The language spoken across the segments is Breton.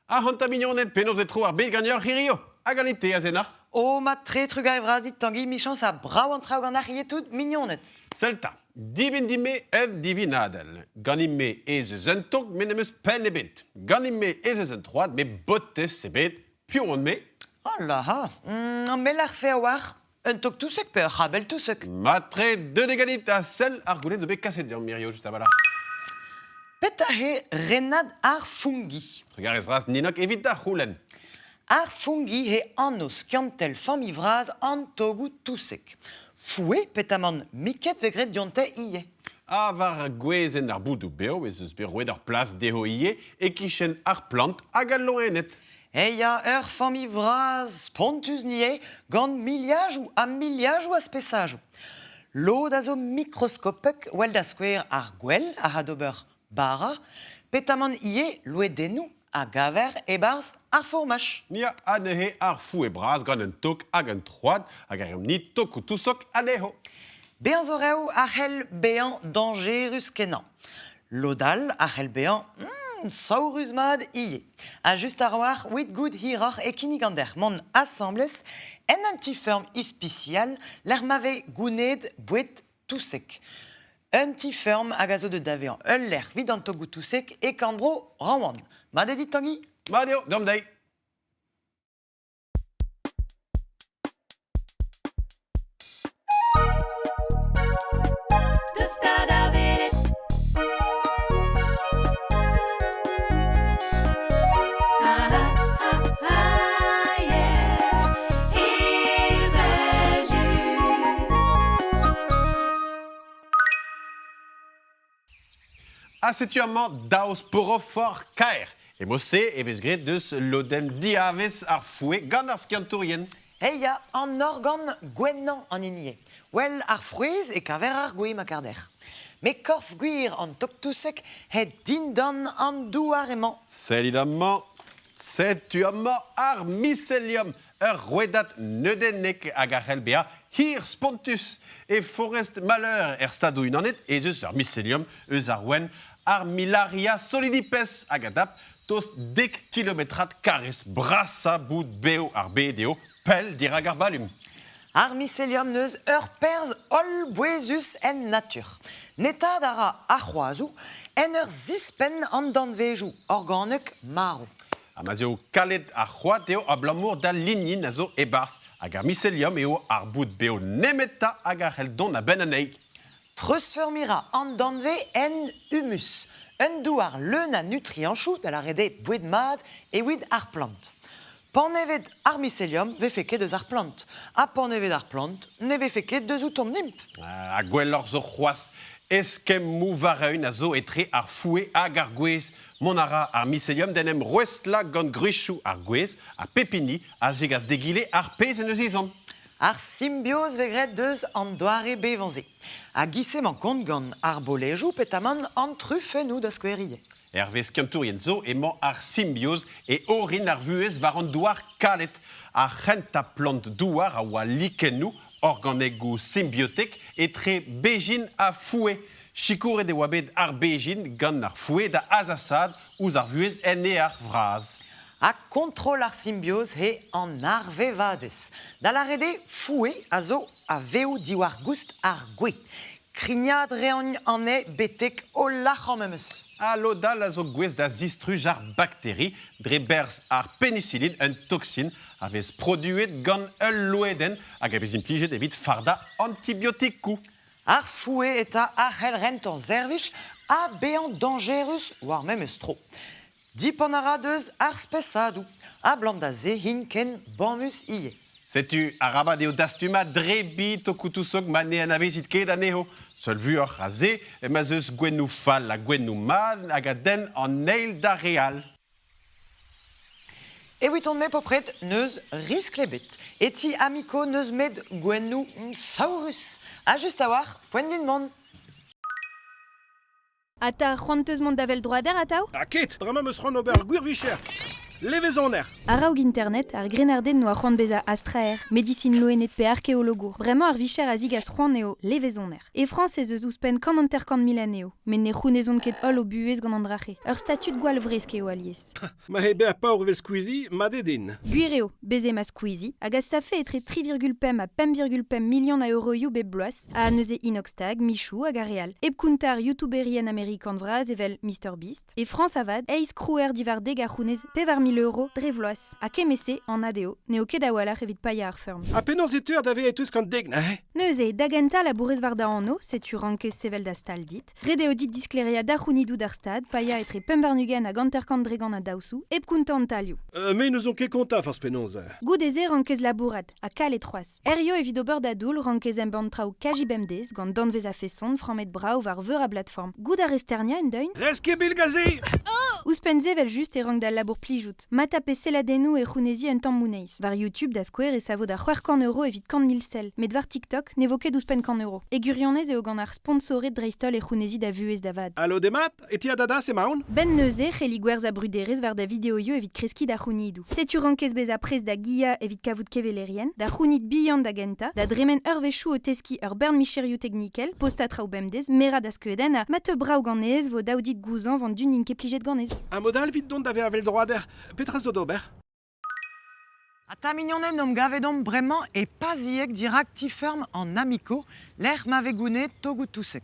A hanta mignonet penaos e tro ar bet gagneur hirio. A galite a zena. O ma tre truga evraz dit tangi michans a brau an traoù gant ar tout mignonet. Selta. Divin dime divin adel. Ganime ez eus un tok men eus pen e bet. Ganime ez eus un troad me bottes e bet. Pion me. Oh la ha. An mel ar fe a war. Un tok tousek pe ar bel tousek. Matre de degalit a sel ar goulet zo bet kaset dian Mirio just abala. Pet a he renad ar fungi. Regar ez vras ninok evit da c'houlen. Ar fungi he annos kiantel fami vraz an togou tousek. Foue petamant miket vegret diante ie. A var gwezen ar boudou beo ez eus bet roed ar plas deho ie e kichen ar plant a gallo enet. Eia ur fami vraz pontus nie gant miliaj ou a spesajou. Lod a zo mikroskopek wel da skouer ar gwell a hadober bara, petamant ie loe denou a gaver e bars ar formach. Nia a nehe ar fou e bras gant un tok hag un troad hag ar ni tok ou tousok a deho. Bean zo reo ar hel bean dangerus kenan. Lodal ar hel bean saurus mad ie. A just ar war wit good hirach e kinigander mon assembles en antiferm ispicial l'er mave gouned bouet tousek. Antiferm hag a zo de davean ul l'er vid an togou tousek e kandbro rawan. Ma de dit tangi? Madio, dom dei. A setuament daos poro for kaer. E mosse evez gret deus loden diaves ar foue gant ar skiantourien. Eia an organ gwennan an inie. Wel ar frouez e kaver ar gwe makarder. Me korf gwir an tok tousek het dindan an douareman. Selidament, setuament ar mycelium. Ur roedat neudennek hag ar helbea hir spontus. E forest malheur stadou unanet ez eus ur mycelium eus ar wen ar milaria solidipes hag adap tost 10 kilometrat kares brasa bout beo ar bedeo pel dirag ar balum. Ar mycelium neus ur perz ol bouezus en natur. Neta dara ar c'hoazou en ur zispen an danvejou organek marou. Amazio kalet ar c'hoat eo a blamour da lignin a zo e bars hag ar mycelium eo ar bout beo nemeta hag ar heldon a ben anei. Treusfermira an danve en humus. Un douar leun a nutrienchou da la rede boued mad e wid ar plant. Pan evet ar mycelium ve feket deus ar plant. A pan evet ar plant ne ve feket deus outom nimp. A gwell or zo c'hoaz eskem mou vareun a zo etre ar foue hag ar gwez. Mon ara ar mycelium denem roestla gant gruchou ar gwez a pepini a zegas degile ar pez en eus ezan. Ar symbiose vegret deus an doare bevanze. A gisem an kont gant ar bolejou petamant an truffenou da skouerie. Hervé skiantourien zo emañ ar symbiose e orin ar vuez war an douar kalet. Ar c'henta plant douar a oa likennou organegou symbiotek etre bejin a foue. Chikour e oa bet ar bejin gant ar foue da azasad ouz ar vuez en e ar vraz. A kontrol ar symbiose he an arvevades. Da la rede foue a zo a veo diwar goust ar gwe. Krignad reon an e betek o lac'han memeus. A lodal a zo gwez da zistruj ar bakteri, dre berz ar penicillin, un toxin, avez produet gant ul loeden hag avez implijet evit farda antibiotikou. Ar foue eta ar hel rent an zervich a bean dangerus war memeus tro. Dipan a ra deus ar spesadou, a blant da ze hinken banmus ie. Setu a rabat eo dastuma drebi tokoutousok ma ne an avezit ket aneho. Seul vu ar a ze, ma zeus gwennou fall a gwennou mad hag a den an eil da real. E wit on me popret neus risk lebet. Eti amiko neus med gwennou saurus. A just a war, poent din mont. Ata c'hoanteus mont davel droader atav? A ket, drama meus ran ober gwir vicher. levezoner. Araoug internet ar grenarden no a c'hoant beza astraer, médecine loenet pe archéologour. Bremañ ar vicher a zig a c'hoant eo levezoner. E France ez eus ouspenn kant an terkant milan eo, men ne c'hounezon ket hol o buez gant an drache. Ur statut gwall vresk eo alies. Ma hebe a paour vel squeezie, ma dedin. Guireo, beze ma squeezie, hag a safe etre 3,5 a 5,5 million a euroioù bep bloaz, a neuze inoxtag, michou hag a real. Eb kountar youtuberien amerikan vraz evel MrBeast. E France avad, eiz krouer divardeg a c'hounez pevar 1000 euro dre vloaz. A kemese an adeo, neo ket a walach evit paia ar firm. A penaos etur d'ave etus kant deg, ne? Neuze, dagenta la bourrez var da anno, setu rankez sevel da stal dit. Redeo dit diskleria da c'hounidou d'ar stad, paia etre pembarnugen a ganterkant dregan a daousou, eb kounta an talioù. Me nous on ket konta force penaos. Goud eze rankez labourat, a kal et troaz. Erio evit ober da doul rankez em bant traoù kajibemdez, gant danvez a fesson, framet brao var veur a platform. Goud a resternia en deun? Reske bilgazi! Ouspenze vel just e rank da labour plijout. Mata pe seladenou e c'hounezi un tamm mouneiz. Var YouTube da skouer e savo da c'hwer euro evit kant mil sel. Met var TikTok ne vo ket ouspenn euro. E gurionez eo gant ar sponsoret dreistol e c'hounezi da vuez da vad. Allo demat, eti a dada se maoun? Ben neuze c'heli gwerz a bruderez var da videoio evit kreski da c'hounidou. Setu rankez bez a prez da gia evit kavout kevelerien, da c'hounid bihan da genta, da dremen ur vechou o teski ur bern micherioù teknikel, posta traoù bemdez, mera da skeudenn a mat brao gannez vo daoudit gouzan vant dun in ket plijet gannez. Un modal vit don d'ave avel droader. Petra zo d'ober? A ta mignonnet nom gavedom bremañ e paziek dirak ti ferm en amico, l'air m'ave gounet togoutoussek.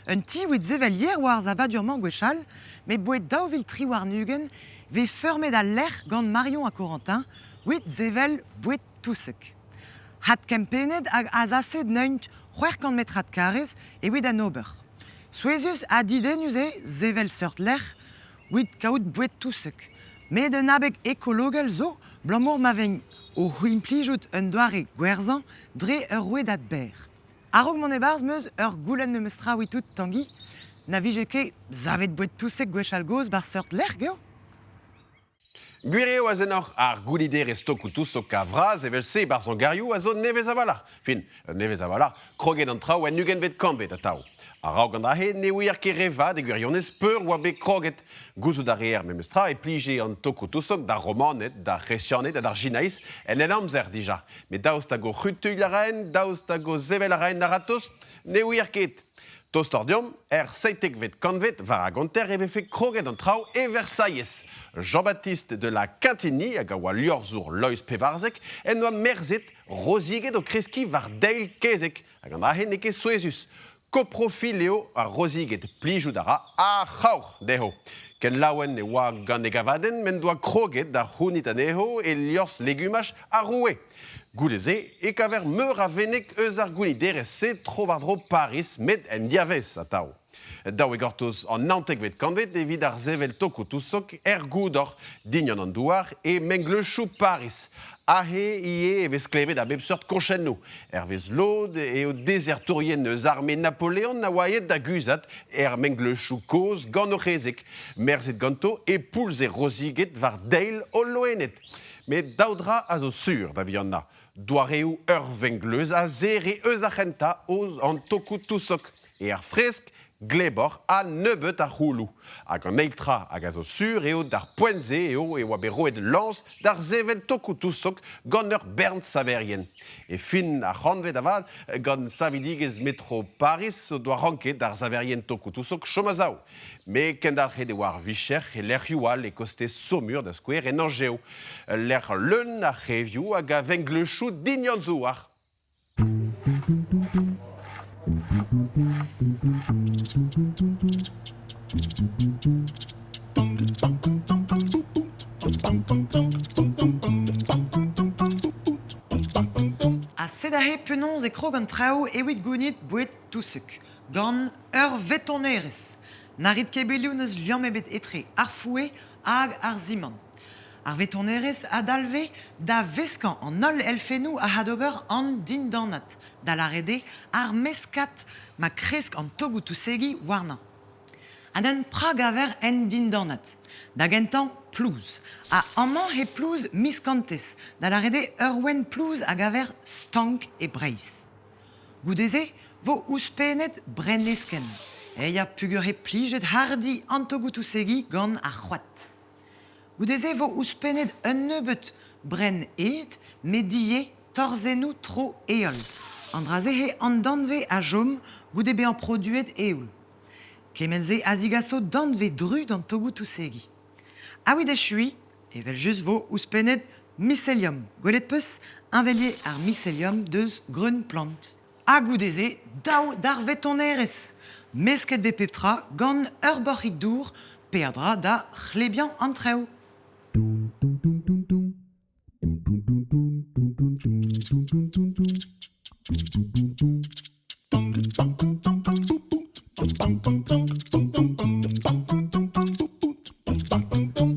Un ti ouit zevel hier war za vadurman gwechal, me bouet daouvil tri war nugen, ve fermet a l'air gant Marion a Corentin, ouit zevel bouet toussek. Hat kempenet hag a zaset neunt c'hwer metrat karez e ouit an ober. Souezus a didenus e zevel seurt l'air, ouit kaout bouet toussek. Met un abeg ekologel zo, blamour maveng o c'hwin plijout un doare gwerzan dre ur rouedat ber. Arog mon ebarz meus ur goulenn me meustra ouitout tangi, na vije ket zavet bouet toussek gwechal goz bar seurt l'air geo. Guireo a zenor ar goulider e stokoutou sok a vraz evel se bar son garioù a zo nevez a valar. Fin, nevez a valar, kroget an traoù en nugen vet kambet a tao. A raog an dahe ne ouier ket revad e gwirionez peur oa be kroget. Gouzout ar reer memestra e plije an tokoutou sok da romanet, da resianet, da jinaïs en en amzer dija. Me daoust a go c'hutuil a raen, daoust a go zevel a raen da ratos, ne ouier ket. Tostordium, seitek vet kanvet var a ganter e vefe kroget an traoù e Versailles. Jean-Baptiste de la Quintigny, hag a oa liorzhour lois pevarzek, en oa merzet roziget o kreski var deil kezek, hag an dahe ne ket souezus. Koprofil eo a roziget plijout ara a c'haour deho. Ken laouen ne oa gant e gavaden, men doa kroget da c'hounit aneho e liorz legumaj a roue. Gouleze, e kaver meur a venek eus ar gouniderez se tro war dro Paris met en diavez a tao. Daou e gortoz an nantek vet kanvet evit ar zevel tokoutousok goudor dignan an douar e menglechou Paris. Ahe ie e vez klevet a bep seurt konchennou. Vez lod eo dezertourien eus armé Napoléon na oaet da guzat menglechou koz gant o c'hezek. Merzet ganto e poulz e roziget var deil o loenet. Met daoudra a zo sur da vianna. Doareo ur vengleuz a zer e eus a c'henta oz an tokoutousok. E ar fresk glebor a nebeut ar c'houlou. Hag an eiltra hag a zo sur eo d'ar poenze eo e oa be roet lans d'ar zevel tokoutousok gant ur bern saverien. E fin a c'hanvet avad gant savidigez metro Paris o doa ranket d'ar saverien tokoutousok chomazao. Me kendalc'het e war vicher e l'er youal e koste saumur da skouer en angeo. L'er leun a c'hevioù hag a venglechou dignan zouar. A sedahe penons e krog an traoù evit gounit bouet toussek, gant ur vetonerez. Narit kebelioù neus liam ebet etre ar foue hag ar ziman. Ar vetonerez a dalve da veskan an ol elfenou a hadober an dindanat, da larede ar meskat ma kresk an togoutoussegi warna. Ad un prag aver en dindanat, da gentan plouz. A amman he plouz miskantes, da larede ur plouz hag aver stank e breiz. Goudeze vo ouspenet brennesken, e ya pugur he plijet hardi an togoutoussegi gant ar c'hoat. Goudeze vo ouspenet un nebeut bren eet, medie torzenou tro eol. Andraze he an danve a jom goude bean produet eoul. Kemenze azigaso danve dru dan togu tousegi. Aouid chui, evel just vo ouspenet mycelium. Gwelet peus invelie ar mycelium deus grun plant. A goudeze daou d'arvet on eres. Mesket ve peptra gant ur borc'hik dour perdra da c'hlebian antreo.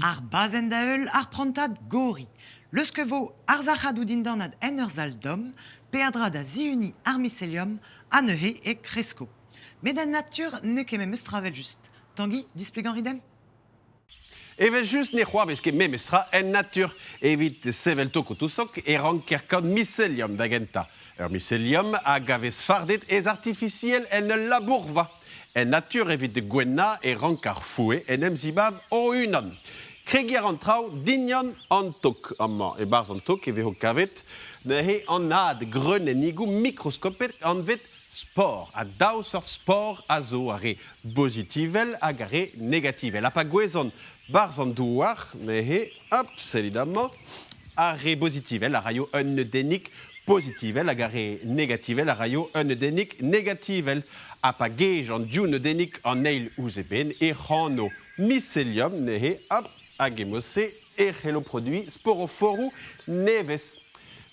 Ar bazen da eul ar prantad gori. Leus que vo ar zac'hadoù dindanad en ur zal dom, perdra da ziuni ar mycelium a neuhe e kresko. Met en nature ne ket memes travel just. Tanguy, displegan ridem? Evel just ne c'hoar bez ket memestra en nature evit sevel toko tousok e rankerkant mycelium da genta. Ur mycelium a gavez fardet ez artificiel en labourva. En nature evit de gwenna e rankar foue en emzibab o unan. Kregiar an trao dignan an tok amman e barz an tok e veho kavet ne he an ad greun en igou mikroskopet an vet sport. A daou sort sport a zo a re positivel hag a re negativel. A pa gwezon barz an douar ne he, hop, selidamment, a re positivel a raio un denik positivel hag a re negativel a raio un denik negativel. A pa gej an diou ne denik an eil ouze ben e c'hanno mycelium ne he, hop, hag emose e c'helo produit sporoforou neves.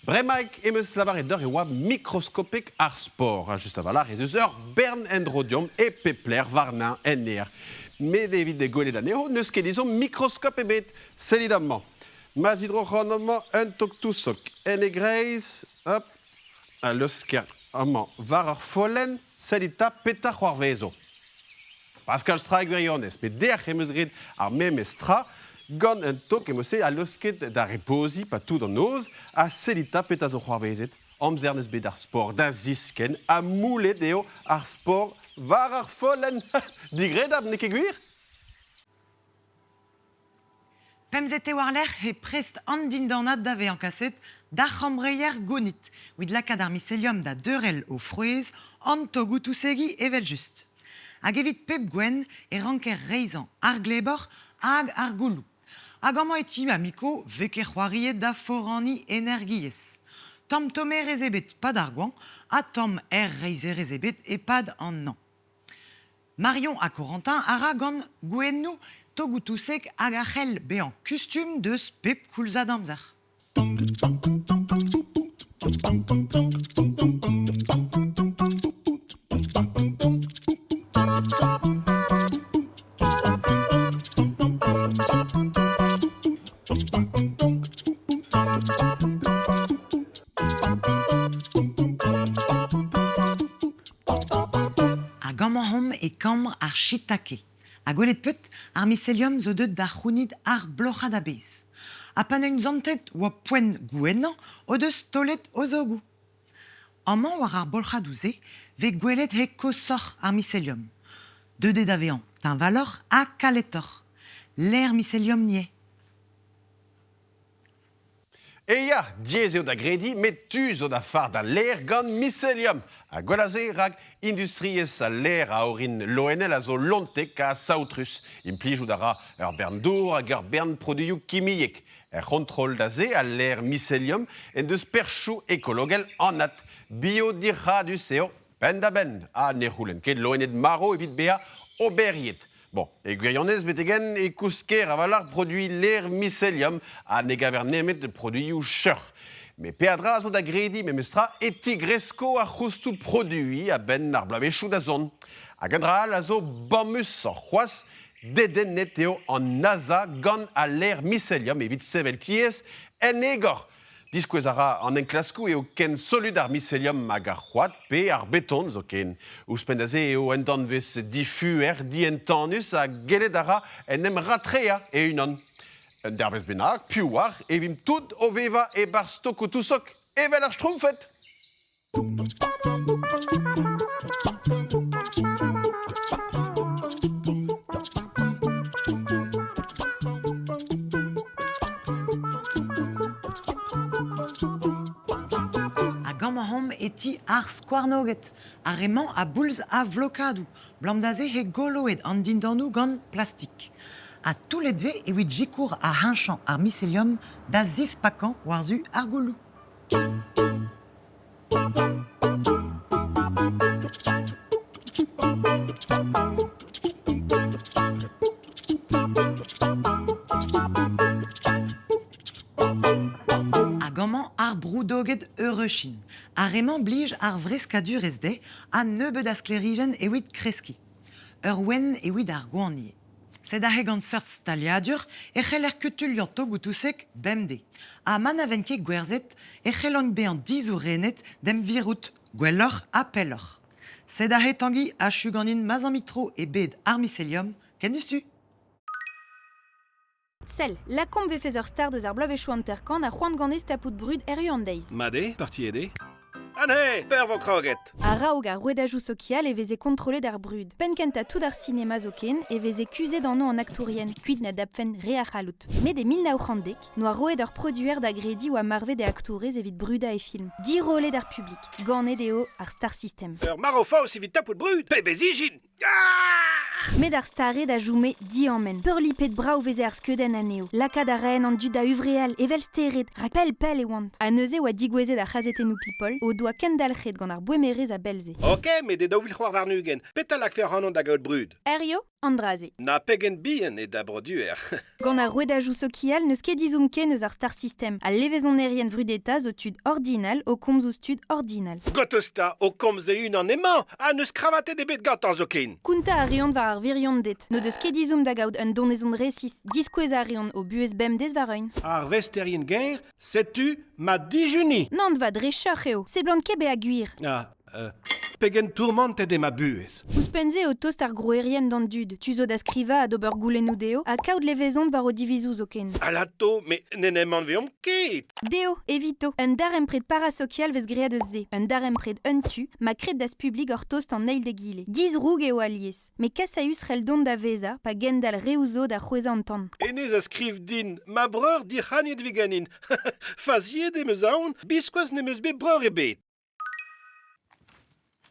Bremaik emeus lavar d'or e oa mikroskopek ar sport. Just avalar ez eus ur bern endrodium e pepler varnin en er. Met evit de gwelet aneo, neus ket ezon mikroskop ebet selidamment. Maz hydrochronomment un tok tousok en e greiz, hop, a leus ker amman var ar follen selita peta c'hoarvezo. Pascal stra gwirionez, met derch emeus gred ar memestra, gant un tok emose a leusket da reposi pa tout an oz, a selita peta zo c'hoarvezet, amzernez bet ar sport da zisken, a moulet eo ar sport var ar follen. Digredab ne ket gwir? Pemzet e war l'er e prest an dindanad da ve an kaset da c'hambreier gonit. Ouid lakad ar mycelium da deurel o frouez an togou tousegi evel just. Hag evit pep gwen e ranker reizan ar glebor hag ar goulou. Hag amman eti amiko veke c'hoariet da forani energiez. Tom tome rezebet pad ar gouan, a tom reize rezebet e pad an nan. Marion a Corentin ara gant gwennou togou tousek hag a c'hell bean kustum deus pep koulzad amzer. Hag amman hom e kamr ar shiitake. A gwelet peut, ar mycelium zo deut da c'hounid ar bloc'had a bez. A pan un zantet oa poen gwennan o deus tolet o zogou. Amman war ar bolc'had ouze, ve gwelet he kosoc'h ar mycelium. Deudet a vean, d'un valor a kaletor. L'air mycelium nie. E ya, diez eo da gredi, met tu zo da far da l'air gant mycelium. A gwelaze rag industriez a l'air a orin l'ONL a zo lontek a saoutrus. Implijou dara ur bern dour hag ur bern produioù kimiek. Contrôle da ze a l'air mycelium en deus perchou ekologel anat. Biodirradus eo ben da ben a ne c'houlenn ket l'ONL maro evit bea oberiet. Bon, e gwirionez betegen e kousker a valar produit l'air mycelium a ne gaver nemet de produioù cheur. Me peadra a zo da gredi memestra eti gresko a c'houstou produit a ben ar blavechou da zon. A gandral a zo bammus ar c'hoaz deden net eo an naza gant a l'air mycelium evit sevel kiez en egor. Diskouez ara an enklaskou eo ken solud ar mycelium hag ar c'hoad pe ar beton zo ken ouspendaze eo en danvez diffuer di entannus a gelet ara en em ratrea e unan. Dervez bennak, piouar, evim tout o veva e bar stoko tousok evel ar schtroumpfet. eti ar squarnoget. Arrement a bouls a vlokadou. Blamdaze he goloed an dindanou gant plastik. A tous les deux, et oui, jikour a hinchan ar mycélium da zis pakan warzu ar goulou. Agaman ar broudoget eureuchin. Arrement blige ar vreskadur esde, a neube da sclérigen et wit kreski. Wen et wit ar goanie. C'est a hegant sort staliadur, e c'heller kutulian togoutoussek bemde. A manavenke gwerzet, e c'helon bean dizou renet dem virout, gwellor a pellor. C'est a tangi a chuganin mazan-mitro e bed ar mycélium, ken du? Sel, la komb ve fezer star deus ar bloavezhou an terkan a c'hoant gant tapout brud erru an deiz. Made, parti aider. Anne, per vos kroget. A raog ar rouedajou sokial e veze kontrole d'ar brud. Penkent a tout d'ar cinéma zoken e veze kuze d'an no an aktourien, kuit na dapfen re ar c'halout. Met e 1900 no a roed ur produer da gredi ou a marve de aktourez evit bruda e film. 10 rolet d'ar public, gant eo ar star system. Ur marofaus evit tapout brud, pe bezijin. Met ar stare da joume di emmen. Peurlipet brao veze ar skeden aneo. Lakad a ren an du da uvreal, evel steret, rak pel e oant. A neuze oa digweze da chazetenou people, o doa kendalchet gant ar bouemerez a belze. Ok, mais de daouvil c'hoar varnugen. Petal ak fer hanon da gaout brud. Erio, andraze. Na pegen bien e da broduer. Gant ar rouedajou sokial neus ket dizoum ken eus ar star system. A levezon erien vrudeta zo tud ordinal o komz ouz tud ordinal. Gotosta, o komze un an emañ, a neus kravate de bet gant an zokin. Kunta a riant war ar viriont det. No deus ket dizoum da gaout un donezon resis. Diskouez a riant o buez bem dez vareun. Ar vesterien ger, setu ma dijuni. Nant va dre choc'h eo. Se blant kebe a guir. Ah, pegen tourmente de ma buez. Ouz penze o tost ar groerien d'an dud. Tu zo da skriva a d'ober goulennou deo, a kaout levezont war o divizou zo ken. Alato, me nenemant veom ket. Deo, evito. Un darem pred parasokial vez grea deus ze. Un darem pred un tu, ma kred das publik ur tost an eil de gile. 10 roug eo alies. Me kasaus rel don da veza, pa gendal reuzo da c'hweza an tan. Enez a skriv din, ma breur di c'haniet veganin. Faziet de meus aon, biskoaz ne meus bet breur e bet.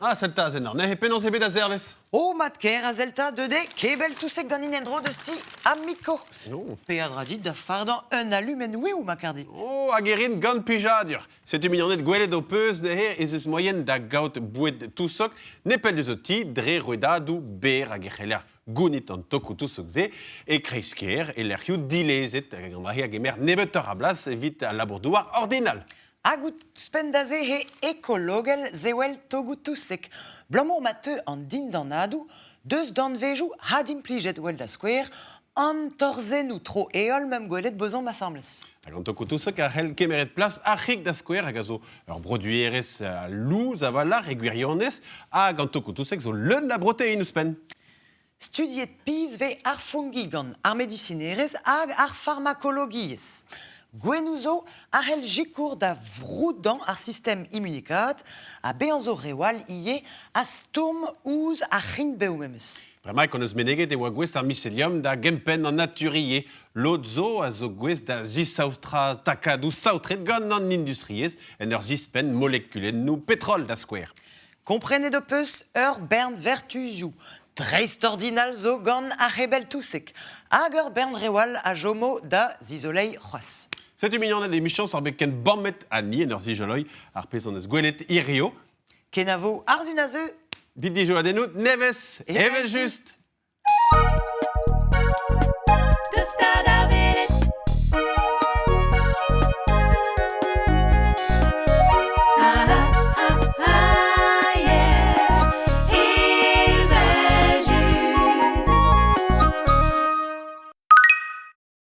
Ah, selta zen ne he penaos ebet a zervez. O mat ker a zelta deude kebel tousek gant inendro deus ti amiko. Oh. Pe a dra dit da fardan un alumen ouiou ma kardit. Oh, a gerin gant pijadur. Setu milionet gwelet o peus de her ez eus moyen da gaout boued tousok, nepel deus o ti dre rouedadou ber a gecheler gounit an tokou tousok ze, e kreisker e lerioù dilezet, gant rahi a gemer nebetor a blas evit a labourdouar ordinal. Agout spendaze he ekologel zewel togoutoussek. Blamo mateu an dindanadou, deus dan vejou hadim plijet wel da skouer, an torzenou tro eol mem gwelet bozon ma sambles. Hag an tokou tousok a c'hell kemeret plas arc'hik da skouer hag a zo ur broduerez lou zavalar e gwirionez hag an tokou tousok zo leun la protein ouzpen. Studiet piz ve ar fungi gant ar medicinerez hag ar pharmacologiez. Gwenouzo a c'hell jikour da vroudan ar system immunikat a beanzo rewal ie a stourm ouz a c'hin beou memeus. Bremaik on eus meneget e oa gwez ar mycélium da gempen an naturier. Lot zo a zo gwez da zisaoutra takadou saoutret gant an industriez en ur zispen molekulen nou petrol da skouer. Komprenet o peus ur bernd vertuzioù. Dreist ordinal zo gant a rebel tousek. Hag ur bernd rewal a jomo da zizolei c'hoaz. Setu milionet e michans ar bet ken bammet a ni en ur zijoloi ar pez an eus gwelet irio. Kenavo arzunazeu. Vit dijo adenout nevez, evel just.